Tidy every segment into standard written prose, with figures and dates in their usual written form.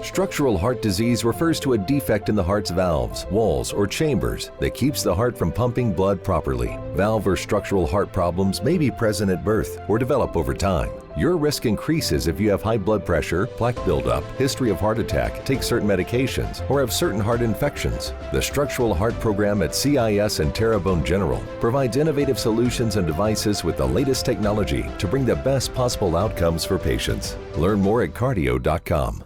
Structural heart disease refers to a defect in the heart's valves, walls, or chambers that keeps the heart from pumping blood properly. Valve or structural heart problems may be present at birth or develop over time. Your risk increases if you have high blood pressure, plaque buildup, history of heart attack, take certain medications, or have certain heart infections. The Structural Heart Program at CIS and Terrebonne General provides innovative solutions and devices with the latest technology to bring the best possible outcomes for patients. Learn more at cardio.com.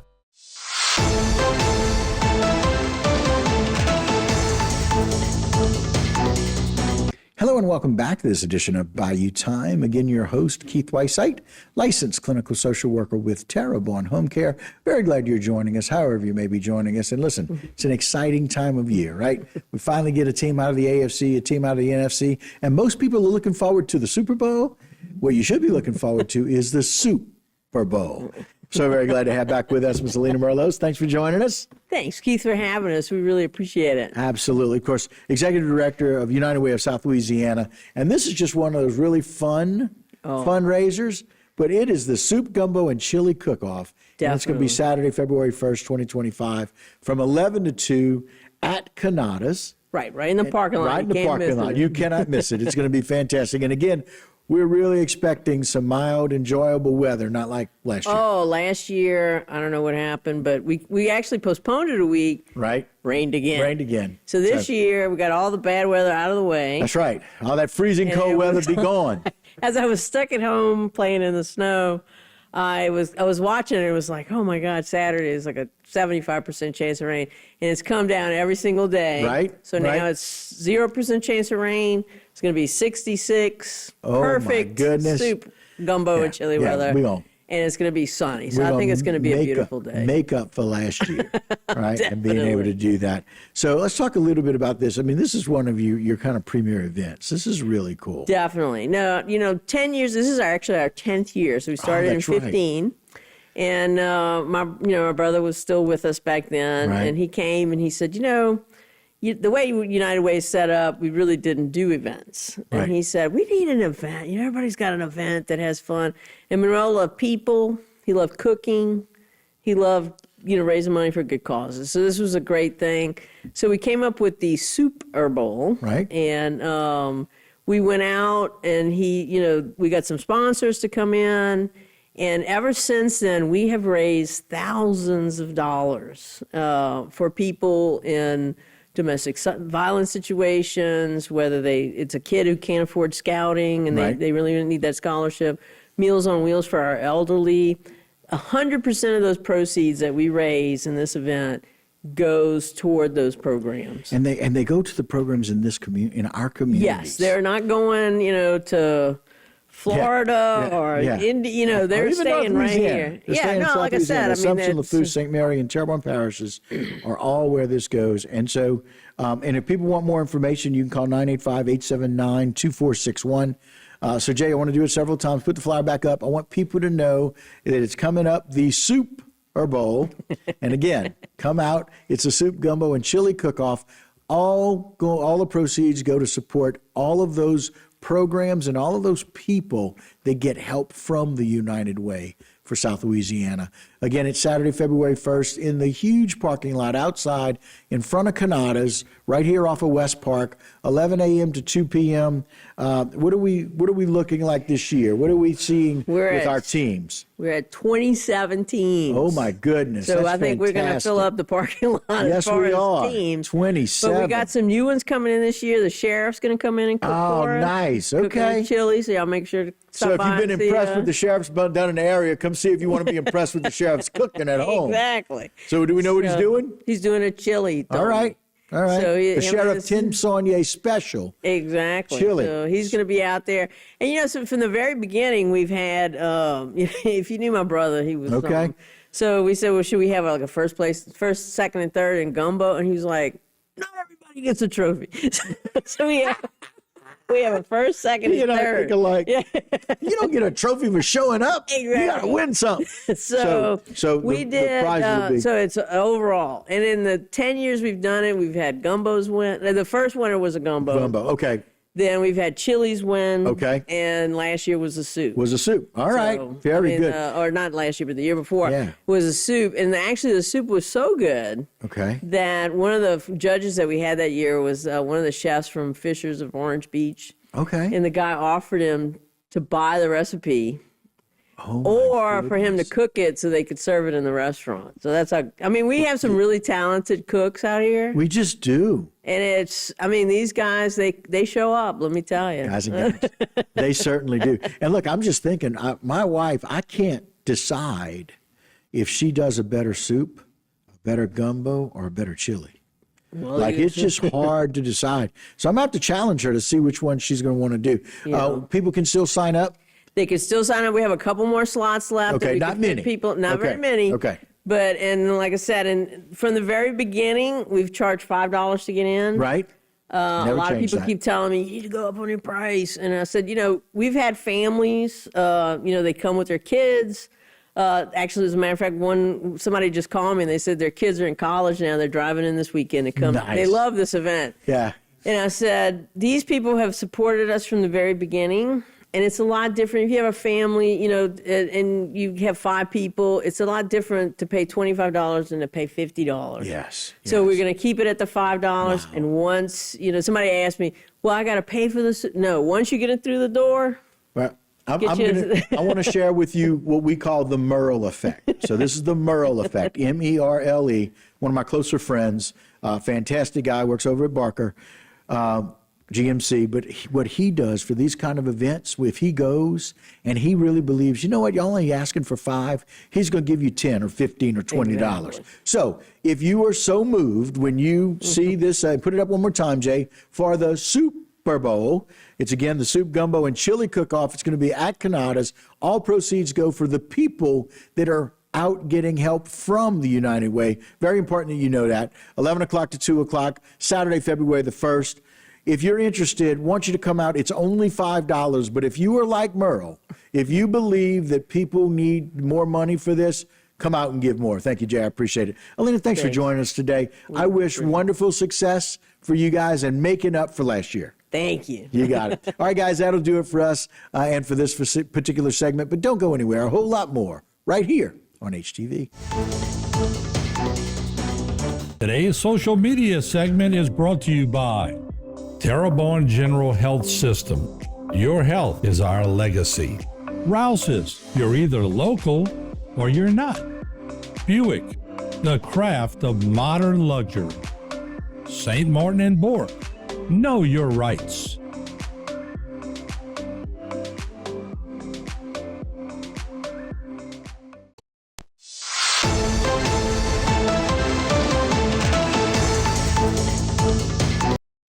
Hello and welcome back to this edition of Bayou Time. Again, your host, Keith Weissite, licensed clinical social worker with Terrebonne Home Care. Very glad you're joining us, however you may be joining us. And listen, it's an exciting time of year, right? We finally get a team out of the AFC, a team out of the NFC, and most people are looking forward to the Super Bowl. What you should be looking forward to is the Super Bowl. So very glad to have back with us Ms. Alina Merlos. Thanks for joining us. Thanks, Keith, for having us. We really appreciate it. Absolutely. Of course, Executive Director of United Way of South Louisiana. And this is just one of those really fun fundraisers, but it is the Soup, Gumbo, and Chili Cook-Off. Definitely. And it's going to be Saturday, February 1st, 2025, from 11 to 2 at Canada's. Right in the parking lot. Right in the parking lot. You cannot miss it. It's going to be fantastic. And again, we're really expecting some mild, enjoyable weather, not like last year. Oh, last year, I don't know what happened, but we actually postponed it a week. Right. Rained again. So this year, we got all the bad weather out of the way. That's right. All that freezing cold weather be gone. As I was stuck at home playing in the snow, I was watching it. It was like, oh my God, Saturday is like a 75% chance of rain, and it's come down every single day. Right. So now it's 0% chance of rain. It's going to be 66. Perfect. My goodness. Soup, gumbo, and chili weather. And it's going to be sunny. So I think it's going to be a beautiful day. Make up for last year, right? Definitely. And being able to do that. So let's talk a little bit about this. I mean, this is one of your kind of premier events. This is really cool. Definitely. No, 10 years. This is actually our 10th year. So we started in 15. Right. And my brother was still with us back then, and he came and he said, the way United Way is set up, we really didn't do events. And he said, we need an event. Everybody's got an event that has fun. And Monroe loved people. He loved cooking. He loved, raising money for good causes. So this was a great thing. So we came up with the Super Bowl. Right. And we went out and we got some sponsors to come in. And ever since then, we have raised thousands of dollars for people in domestic violence situations, whether it's a kid who can't afford scouting and they really need that scholarship, Meals on Wheels for our elderly. 100% of those proceeds that we raise in this event goes toward those programs. And they go to the programs in this in our communities. Yes, they're not going, to Florida or India, they're staying right here. Like I said, Assumption, LaFourche, St. Mary, and Terrebonne parishes are all where this goes. And so, and if people want more information, you can call 985-879-2461. So, Jay, I want to do it several times. Put the flyer back up. I want people to know that it's coming up, the Super Bowl. And again, come out. It's a Soup, Gumbo, and Chili Cook-Off. All the proceeds go to support all of those programs and all of those people that get help from the United Way for South Louisiana. Again, it's Saturday, February 1st in the huge parking lot outside in front of Canada's, right here off of West Park, 11 a.m. to 2 p.m. What are we looking like this year? What are we seeing with our teams? We're at 27 teams. Oh, my goodness. So that's I think fantastic. we're going to fill up the parking lot as far as teams. 27. But we got some new ones coming in this year. The sheriff's going to come in and cook for us. Oh, nice. Okay. Chili, so y'all make sure to stop by. So if you've been impressed with the sheriff's down in the area, come see if you want to be impressed with the sheriff's cooking at home. Exactly. So do we know what he's doing? He's doing a chili. All right. So the Sheriff Tim Saunier special. Exactly. Chili. So he's going to be out there. And, so from the very beginning, we've had, if you knew my brother, he was okay. So we said, well, should we have like a first, second, and third in gumbo? And he was like, not everybody gets a trophy. So we have a first, second, and third. You don't get a trophy for showing up. Exactly. You got to win something. So we did. The prize would be. So it's overall, and in the 10 years we've done it, we've had gumbos win. The first winner was a gumbo. Okay. Then we've had Chili's win. Okay. And last year was a soup. Was a soup. All right. Very good. Or not last year, but the year before Yeah. was a soup. And actually the soup was so good Okay. that one of the judges that we had that year was one of the chefs from Fisher's of Orange Beach. Okay. And the guy offered him to buy the recipe Oh, my or for him to goodness. cook it so they could serve it in the restaurant. So that's how, I mean, we have some really talented cooks out here. We just do. And it's, I mean, these guys, they show up, let me tell you. Guys and gals. They certainly do. And look, I'm just thinking, my wife, I can't decide if she does a better soup, a better gumbo, or a better chili. Well, Like, it's just hard to decide. So I'm going to have to challenge her to see which one she's going to want to do. Yeah. People can still sign up. They can still sign up. We have a couple more slots left. Okay, that we not can fit many. People, not Okay, very many. okay. But, and like I said, and from the very beginning, we've charged $5 to get in. Right? A Never lot of change people that. keep telling me, you need to go up on your price. And I said, we've had families, they come with their kids. Actually, as a matter of fact, somebody just called me and they said their kids are in college now. They're driving in this weekend to come. Nice. They love this event. Yeah. And I said, these people have supported us from the very beginning. And it's a lot different. If you have a family, and you have 5 people, it's a lot different to pay $25 than to pay $50. Yes. So yes. we're going to keep it at the $5. And once, somebody asked me, well, I got to pay for this. No, once you get it through the door, Well, I Get want to share with you what we call the Merle effect. So this is the Merle effect, M-E-R-L-E, one of my closer friends, fantastic guy, works over at Barker, GMC. But what he does for these kind of events, if he goes and he really believes, you know what, you're only asking for $5, he's going to give you $10 or $15 or $20. Exactly. So if you are so moved when you see this, put it up one more time, Jay, for the Super Bowl. It's again the soup, gumbo, and chili cook-off. It's going to be at Canada's. All proceeds go for the people that are out getting help from the United Way. Very important that you know that. 11 o'clock to 2 o'clock, Saturday, February the 1st. If you're interested, want you to come out. It's only $5. But if you are like Merle, if you believe that people need more money for this, come out and give more. Thank you, Jay. I appreciate it. Alina, thanks for joining us today. I wish wonderful success for you guys and making up for last year. thank you. You got it. All right, guys, that'll do it for us and for this particular segment. But don't go anywhere. A whole lot more right here on HTV. Today's social media segment is brought to you by Terrebonne General Health System. Your health is our legacy. Rouse's, you're either local or you're not. Buick, the craft of modern luxury. St. Martin and Bork, know your rights.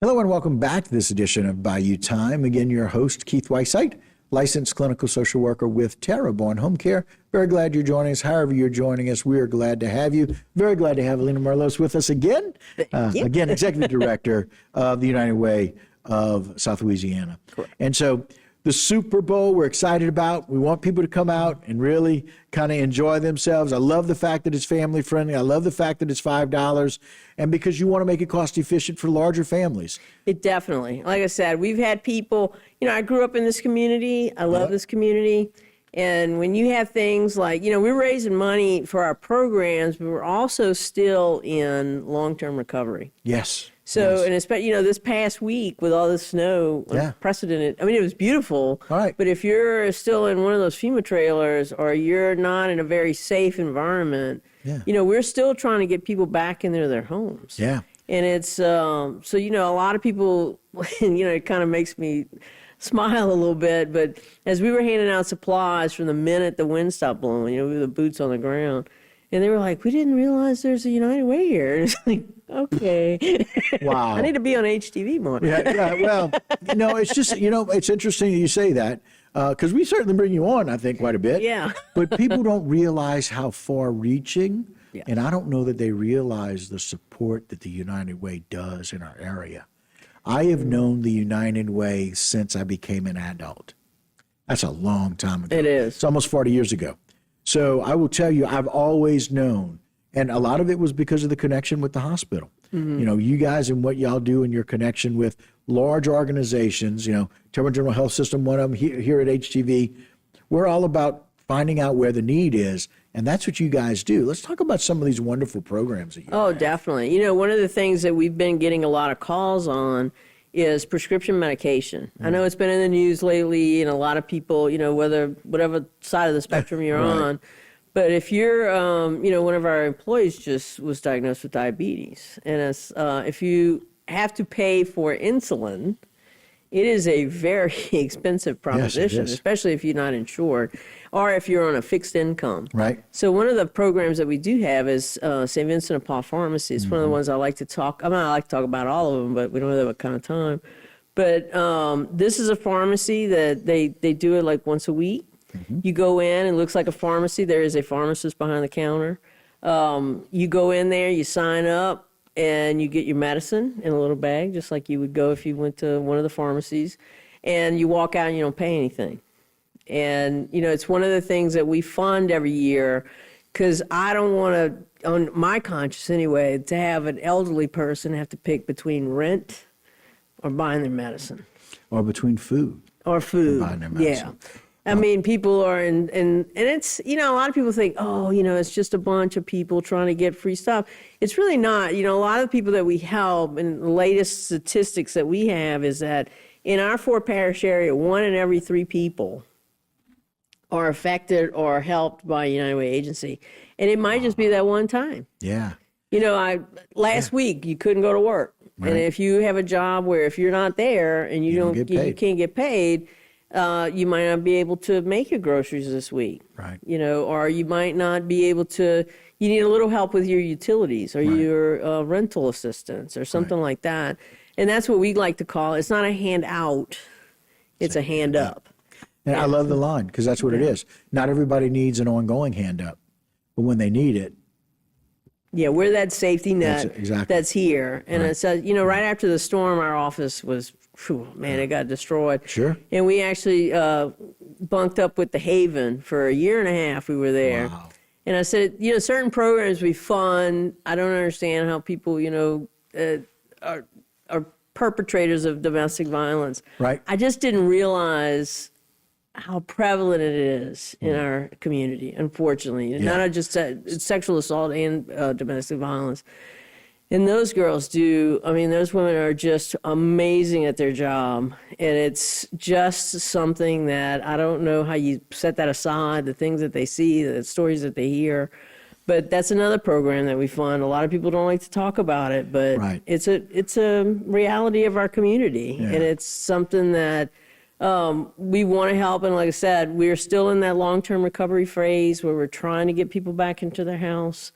Hello and welcome back to this edition of Bayou Time. Again, your host, Keith Whiteside, licensed clinical social worker with Terrebonne Home Care. Very glad you're joining us. However you're joining us, we are glad to have you. Very glad to have Alina Marlos with us again. Again, Executive Director of the United Way of South Louisiana. Correct. And so the Super Bowl we're excited about. We want people to come out and really kind of enjoy themselves. I love the fact that it's family friendly. I love the fact that it's $5. And because you want to make it cost efficient for larger families. It definitely. Like I said, we've had people, I grew up in this community. I love this community. And when you have things like, we're raising money for our programs, but we're also still in long-term recovery. Yes. So, yes. and especially, this past week with all the snow, unprecedented. I mean, it was beautiful. All right. But if you're still in one of those FEMA trailers or you're not in a very safe environment, we're still trying to get people back into their homes. Yeah. And it's, so, a lot of people, it kind of makes me smile a little bit. But as we were handing out supplies from the minute the wind stopped blowing, with the boots on the ground, and they were like, we didn't realize there's a United Way here. And it's like, okay. Wow. I need to be on HTV more. Yeah, well, it's just, it's interesting that you say that because we certainly bring you on, I think, quite a bit. Yeah. But people don't realize how far-reaching, and I don't know that they realize the support that the United Way does in our area. I have known the United Way since I became an adult. That's a long time ago. It is. It's almost 40 years ago. So I will tell you, I've always known, and a lot of it was because of the connection with the hospital. Mm-hmm. You guys and what y'all do and your connection with large organizations, Terrebonne General Health System, one of them here at HTV, we're all about finding out where the need is. And that's what you guys do. Let's talk about some of these wonderful programs that you have. Definitely. One of the things that we've been getting a lot of calls on is prescription medication. I know it's been in the news lately, and a lot of people, whatever side of the spectrum you're on. But if you're, one of our employees just was diagnosed with diabetes. And if you have to pay for insulin, it is a very expensive proposition, especially if you're not insured or if you're on a fixed income. Right. So one of the programs that we do have is St. Vincent de Paul Pharmacy. It's one of the ones I like to talk. I like to talk about all of them, but we don't have that kind of time. But this is a pharmacy that they do it like once a week. You go in, it looks like a pharmacy. There is a pharmacist behind the counter. You go in there, you sign up, and you get your medicine in a little bag, just like you would go if you went to one of the pharmacies. And you walk out and you don't pay anything. And, it's one of the things that we fund every year, because I don't want to, on my conscience anyway, to have an elderly person have to pick between rent or buying their medicine. Or between food. Or food. Buying their medicine. Yeah. I mean, people are and it's, a lot of people think, it's just a bunch of people trying to get free stuff. It's really not. A lot of the people that we help, and the latest statistics that we have is that in our 4-parish area, 1 in every 3 people are affected or helped by a United Way agency. And it might just be that one time. Yeah. Last week, you couldn't go to work. Right. And if you have a job where if you're not there and you can't get paid, you might not be able to make your groceries this week. Right. Or you might not be able to, you need a little help with your utilities or your rental assistance or something like that. And that's what we like to call, it's not a hand out, it's a hand up. And I love the line, because that's what it is. Not everybody needs an ongoing hand up, but when they need it. Yeah, we're that safety net that's here. And it says, right after the storm, our office was, it got destroyed. Sure. And we actually bunked up with the Haven for a year and a half. We were there. Wow. And I said, certain programs we fund, I don't understand how people, are perpetrators of domestic violence. Right. I just didn't realize how prevalent it is in our community, unfortunately. Not just sexual assault and domestic violence. And those girls those women are just amazing at their job. And it's just something that I don't know how you set that aside, the things that they see, the stories that they hear. But that's another program that we fund. A lot of people don't like to talk about it, but it's a reality of our community. Yeah. And it's something that we want to help. And like I said, we're still in that long-term recovery phase where we're trying to get people back into their house.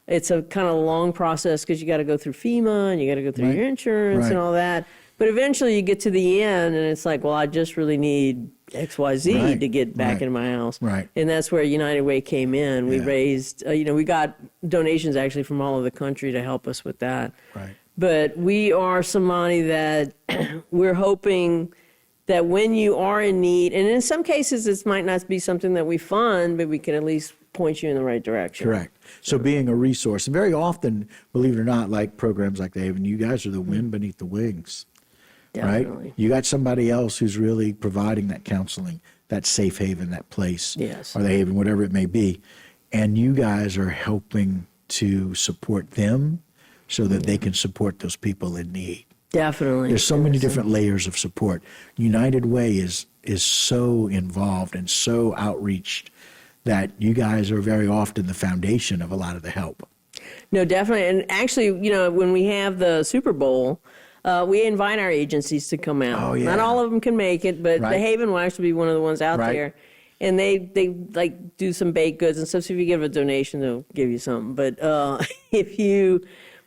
It's a kind of long process because you got to go through FEMA and you got to go through your insurance and all that. But eventually you get to the end and it's like, well, I just really need XYZ to get back in my house. Right. And that's where United Way came in. We raised, we got donations actually from all over the country to help us with that. Right. But we are somebody that we're hoping that when you are in need, and in some cases this might not be something that we fund, but we can at least point you in the right direction. Correct. So being a resource, and very often, believe it or not, like programs like the Haven, you guys are the wind beneath the wings. Definitely. Right? You got somebody else who's really providing that counseling, that safe haven, that place, or the Haven, whatever it may be. And you guys are helping to support them so that they can support those people in need. Definitely. There's so many different layers of support. United Way is so involved and so outreached that you guys are very often the foundation of a lot of the help. No, definitely. And actually, when we have the Super Bowl, we invite our agencies to come out. Oh, yeah. Not all of them can make it, but the Haven will actually be one of the ones out there. And they like do some baked goods and stuff. So if you give a donation, they'll give you something. But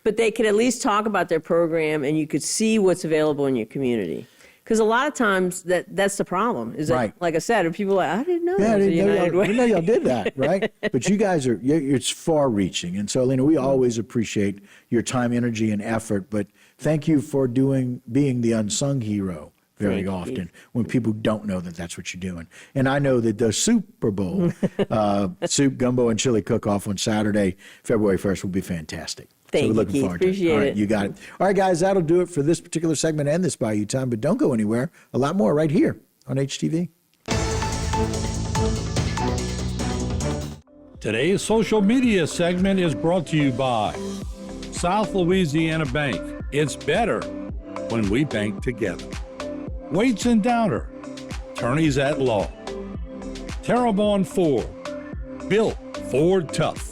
but they could at least talk about their program, and you could see what's available in your community. Because a lot of times that's the problem. Is that, like I said, people are like, I didn't know that was a United Way. I didn't know y'all did that, right? But you guys it's far-reaching. And so, Lena, we always appreciate your time, energy, and effort. But thank you for being the unsung hero very often when people don't know that that's what you're doing. And I know that the Super Bowl, soup, gumbo, and chili cook-off on Saturday, February 1st will be fantastic. Thank you, looking Keith. forward to it. Appreciate All right, it. you got it. All right, guys, that'll do it for this particular segment and this Bayou Time, but don't go anywhere. A lot more right here on HTV. Today's social media segment is brought to you by South Louisiana Bank. It's better when we bank together. Waits and Downer, attorneys at law. Terrebonne Ford, built Ford tough.